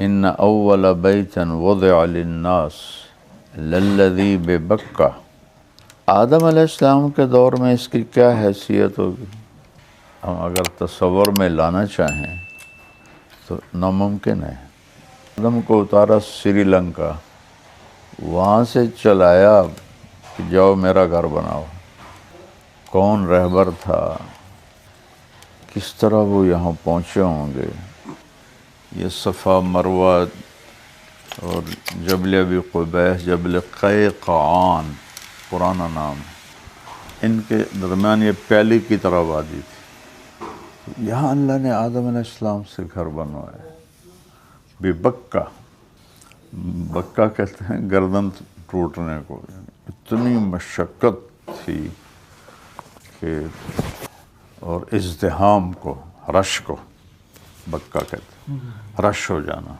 ان اول بیت وضع للناس للذی ببکہ، آدم علیہ السلام کے دور میں اس کی کیا حیثیت ہوگی؟ ہم اگر تصور میں لانا چاہیں تو ناممکن ہے۔ آدم کو اتارا سری لنکا، وہاں سے چلایا کہ جاؤ میرا گھر بناؤ۔ کون رہبر تھا، کس طرح وہ یہاں پہنچے ہوں گے؟ یہ صفا مروہ اور جبل ابی قبیس، جبل قیقعان پرانا نام ہے، ان کے درمیان یہ پہلی کی طرح وادی تھی۔ یہاں اللہ نے آدم علیہ السلام سے گھر بنوایا ببکہ۔ بکہ کہتے ہیں گردن ٹوٹنے کو، اتنی مشقت تھی کہ اور ازدحام کو، رش کو بکہ کہتے ہیں، رش ہو جانا۔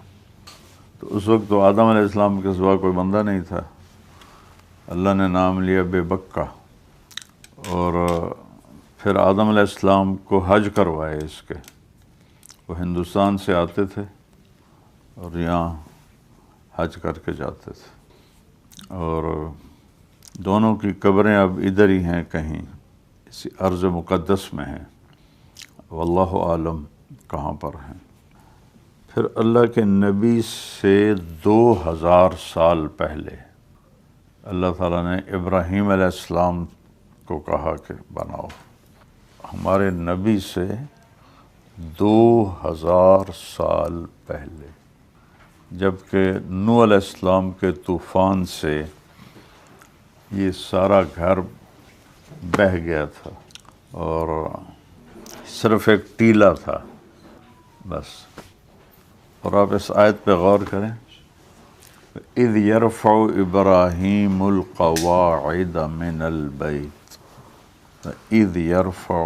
تو اس وقت تو آدم علیہ السلام کے سوا کوئی بندہ نہیں تھا، اللہ نے نام لیا بے بکہ۔ اور پھر آدم علیہ السلام کو حج کروائے اس کے، وہ ہندوستان سے آتے تھے اور یہاں حج کر کے جاتے تھے، اور دونوں کی قبریں اب ادھر ہی ہیں، کہیں اسی ارض مقدس میں ہیں، واللہ عالم کہاں پر ہیں۔ پھر اللہ کے نبی سے 2000 سال پہلے اللہ تعالیٰ نے ابراہیم علیہ السلام کو کہا کہ بناؤ۔ ہمارے نبی سے 2000 سال پہلے، جبکہ نوح علیہ السلام کے طوفان سے یہ سارا گھر بہہ گیا تھا اور صرف ایک ٹیلہ تھا بس۔ اور آپ اس آیت پہ غور کریں، اذ یرفع ابراہیم القواعد من البیت، اذ یرفع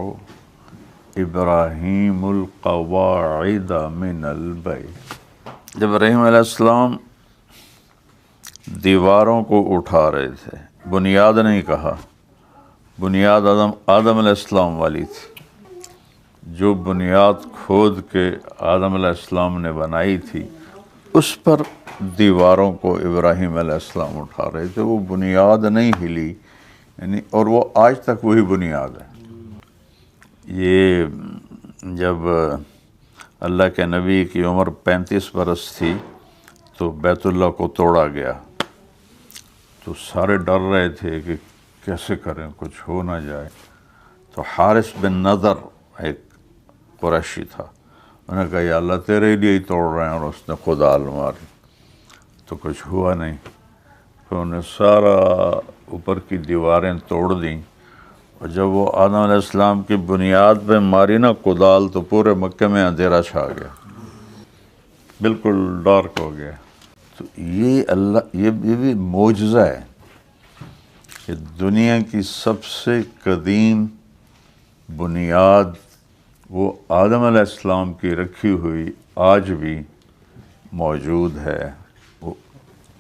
ابراہیم القواعد من البیت، جب ابراہیم علیہ السلام دیواروں کو اٹھا رہے تھے، بنیاد نہیں کہا، بنیاد آدم علیہ السلام والی تھی۔ جو بنیاد کھود کے آدم علیہ السلام نے بنائی تھی، اس پر دیواروں کو ابراہیم علیہ السلام اٹھا رہے تھے، وہ بنیاد نہیں ہلی، یعنی اور وہ آج تک وہی بنیاد ہے۔ یہ جب اللہ کے نبی کی عمر 35 برس تھی تو بیت اللہ کو توڑا گیا، تو سارے ڈر رہے تھے کہ کیسے کریں، کچھ ہو نہ جائے۔ تو حارث بن نضر ایک قریشی تھا، انہوں نے کہا یا اللہ تیرے لیے ہی توڑ رہے ہیں، اور اس نے کدال ماری تو کچھ ہوا نہیں۔ پھر انہوں نے سارا اوپر کی دیواریں توڑ دیں، اور جب وہ آدم علیہ السلام کی بنیاد پہ ماری نا کدال، تو پورے مکے میں اندھیرا چھا گیا، بالکل ڈارک ہو گیا۔ تو یہ بھی معجزہ ہے کہ دنیا کی سب سے قدیم بنیاد وہ آدم علیہ السلام کی رکھی ہوئی آج بھی موجود ہے۔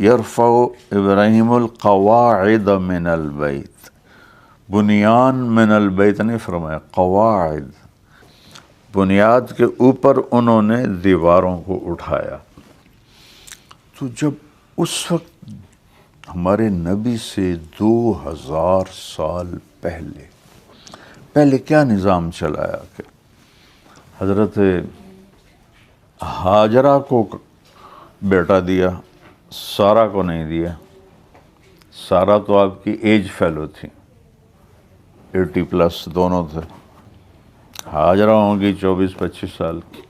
یرفع ابراہیم القواعد من البیت، بنیان من البیت نہیں فرمایا، قواعد، بنیاد کے اوپر انہوں نے دیواروں کو اٹھایا۔ تو جب اس وقت ہمارے نبی سے 2000 سال پہلے کیا نظام چلایا کہ حضرت ہاجرہ کو بیٹا دیا، سارہ کو نہیں دیا۔ سارہ تو آپ کی ایج فیلو تھی، 80+ دونوں تھے، ہاجرہ ہوں گی 24-25 سال کی۔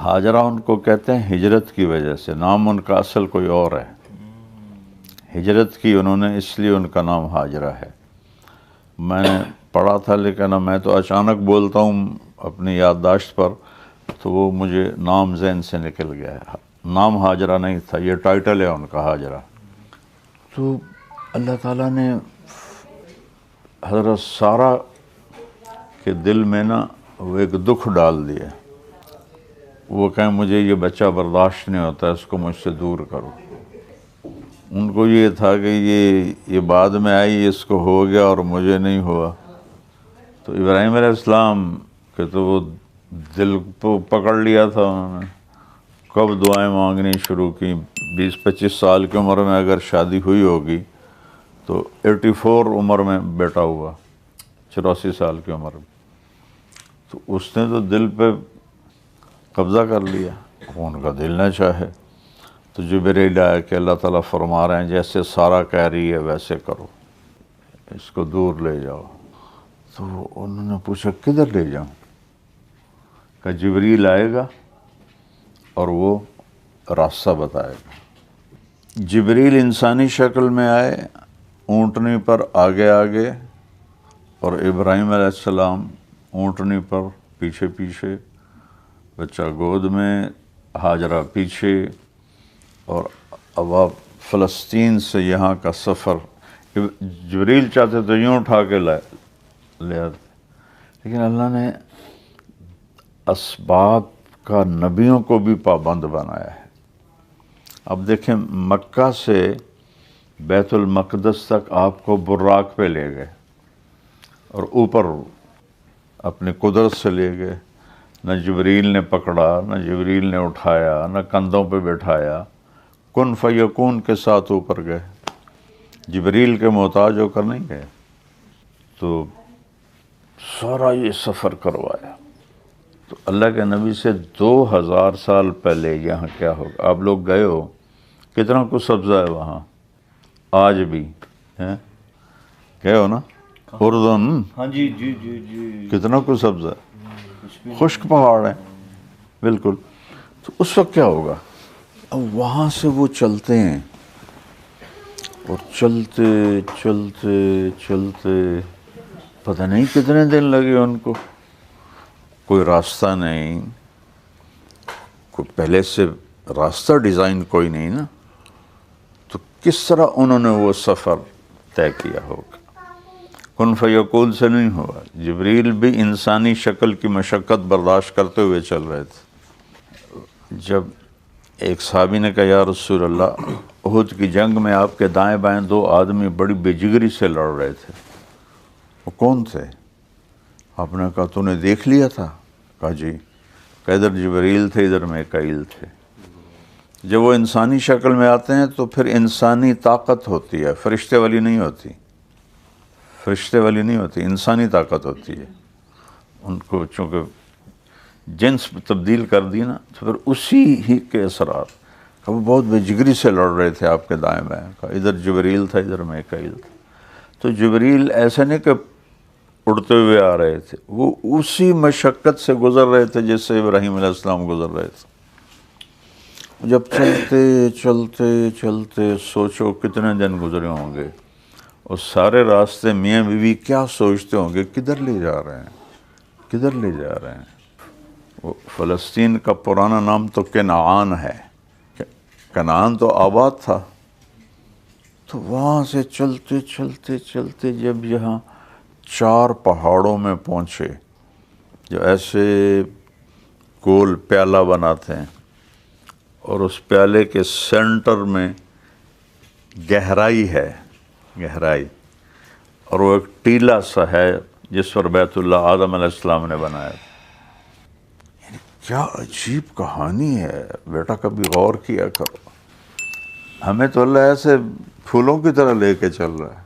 ہاجرہ ان کو کہتے ہیں ہجرت کی وجہ سے، نام ان کا اصل کوئی اور ہے، ہجرت کی انہوں نے، اس لیے ان کا نام ہاجرہ ہے۔ میں نے پڑھا تھا، لیکن میں تو اچانک بولتا ہوں اپنی یادداشت پر، تو وہ مجھے نام ذہن سے نکل گیا ہے۔ نام ہاجرہ نہیں تھا، یہ ٹائٹل ہے ان کا، ہاجرہ۔ تو اللہ تعالیٰ نے حضرت سارہ کے دل میں نا وہ ایک دکھ ڈال دیا، وہ کہیں مجھے یہ بچہ برداشت نہیں ہوتا، اس کو مجھ سے دور کرو۔ ان کو یہ تھا کہ یہ بعد میں آئی، اس کو ہو گیا اور مجھے نہیں ہوا۔ تو ابراہیم علیہ السلام کے تو وہ دل کو پکڑ لیا تھا انہوں نے، کب دعائیں مانگنی شروع کی؟ 20-25 سال کی عمر میں اگر شادی ہوئی ہوگی تو 84 عمر میں بیٹا ہوا، 84 سال کی عمر میں، تو اس نے تو دل پہ قبضہ کر لیا، ان کا دل نہ چاہے تو جبریل آیا کہ اللہ تعالیٰ فرما رہے ہیں جیسے سارا کہہ رہی ہے ویسے کرو، اس کو دور لے جاؤ۔ تو انہوں نے پوچھا کدھر لے جاؤں؟ کہ جبریل آئے گا اور وہ راستہ بتائے گا۔ جبریل انسانی شکل میں آئے، اونٹنی پر آگے آگے، اور ابراہیم علیہ السلام اونٹنی پر پیچھے پیچھے، بچہ گود میں، ہاجرہ پیچھے، اور اب آپ فلسطین سے یہاں کا سفر، جبریل چاہتے تو یوں اٹھا کے لے آتے، لیکن اللہ نے اسباب کا نبیوں کو بھی پابند بنایا ہے۔ اب دیکھیں مکہ سے بیت المقدس تک آپ کو براق پہ لے گئے اور اوپر اپنے قدرت سے لے گئے، نہ جبریل نے پکڑا، نہ جبریل نے اٹھایا، نہ کندھوں پہ بٹھایا، کن فیکون کے ساتھ اوپر گئے، جبریل کے محتاج ہو کر نہیں گئے۔ تو سارا یہ سفر کروایا۔ تو اللہ کے نبی سے 2000 سال پہلے یہاں کیا ہوگا؟ آپ لوگ گئے ہو، کتنا کچھ سبزہ ہے وہاں آج بھی ہیں، گئے ہو نا اردن؟ ہاں جی جی جی جی، کتنا کچھ سبزہ ہے، خشک پہاڑ ہیں بالکل۔ تو اس وقت کیا ہوگا؟ اب وہاں سے وہ چلتے ہیں اور چلتے چلتے چلتے پتہ نہیں کتنے دن لگے ان کو، کوئی راستہ نہیں، کوئی پہلے سے راستہ ڈیزائن کوئی نہیں نا، تو کس طرح انہوں نے وہ سفر طے کیا ہوگا؟ کن فیکون سے نہیں ہوا۔ جبریل بھی انسانی شکل کی مشقت برداشت کرتے ہوئے چل رہے تھے۔ جب ایک صحابی نے کہا یا رسول اللہ، احد کی جنگ میں آپ کے دائیں بائیں 2 آدمی بڑی بے جگری سے لڑ رہے تھے، وہ کون تھے؟ آپ نے کہا تو نے دیکھ لیا تھا؟ کہا جی، کہ ادھر جبریل تھے ادھر میکائیل تھے۔ جب وہ انسانی شکل میں آتے ہیں تو پھر انسانی طاقت ہوتی ہے، فرشتے والی نہیں ہوتی، فرشتے والی نہیں ہوتی، انسانی طاقت ہوتی ہے۔ ان کو چونکہ جنس تبدیل کر دی نا، تو پھر اسی ہی کے اثرات، کہ وہ بہت بے جگری سے لڑ رہے تھے آپ کے دائیں بائیں، کہا ادھر جبریل تھا ادھر میکائیل تھا۔ تو جبریل ایسے نہیں کہ اڑتے ہوئے آ رہے تھے، وہ اسی مشقت سے گزر رہے تھے جس سے ابراہیم علیہ السلام گزر رہے تھے۔ جب چلتے چلتے چلتے سوچو کتنے دن گزرے ہوں گے، اور سارے راستے میاں بیوی کیا سوچتے ہوں گے، کدھر لے جا رہے ہیں، کدھر لے جا رہے ہیں۔ وہ فلسطین کا پرانا نام تو کنعان ہے، کنعان تو آباد تھا۔ تو وہاں سے چلتے چلتے چلتے جب یہاں 4 پہاڑوں میں پہنچے جو ایسے گول پیالہ بناتے ہیں، اور اس پیالے کے سینٹر میں گہرائی ہے، گہرائی، اور وہ ایک ٹیلہ سا ہے جس پر بیت اللہ آدم علیہ السلام نے بنایا۔ یعنی کیا عجیب کہانی ہے بیٹا، کبھی غور کیا کرو۔ ہمیں تو اللہ ایسے پھولوں کی طرح لے کے چل رہا ہے۔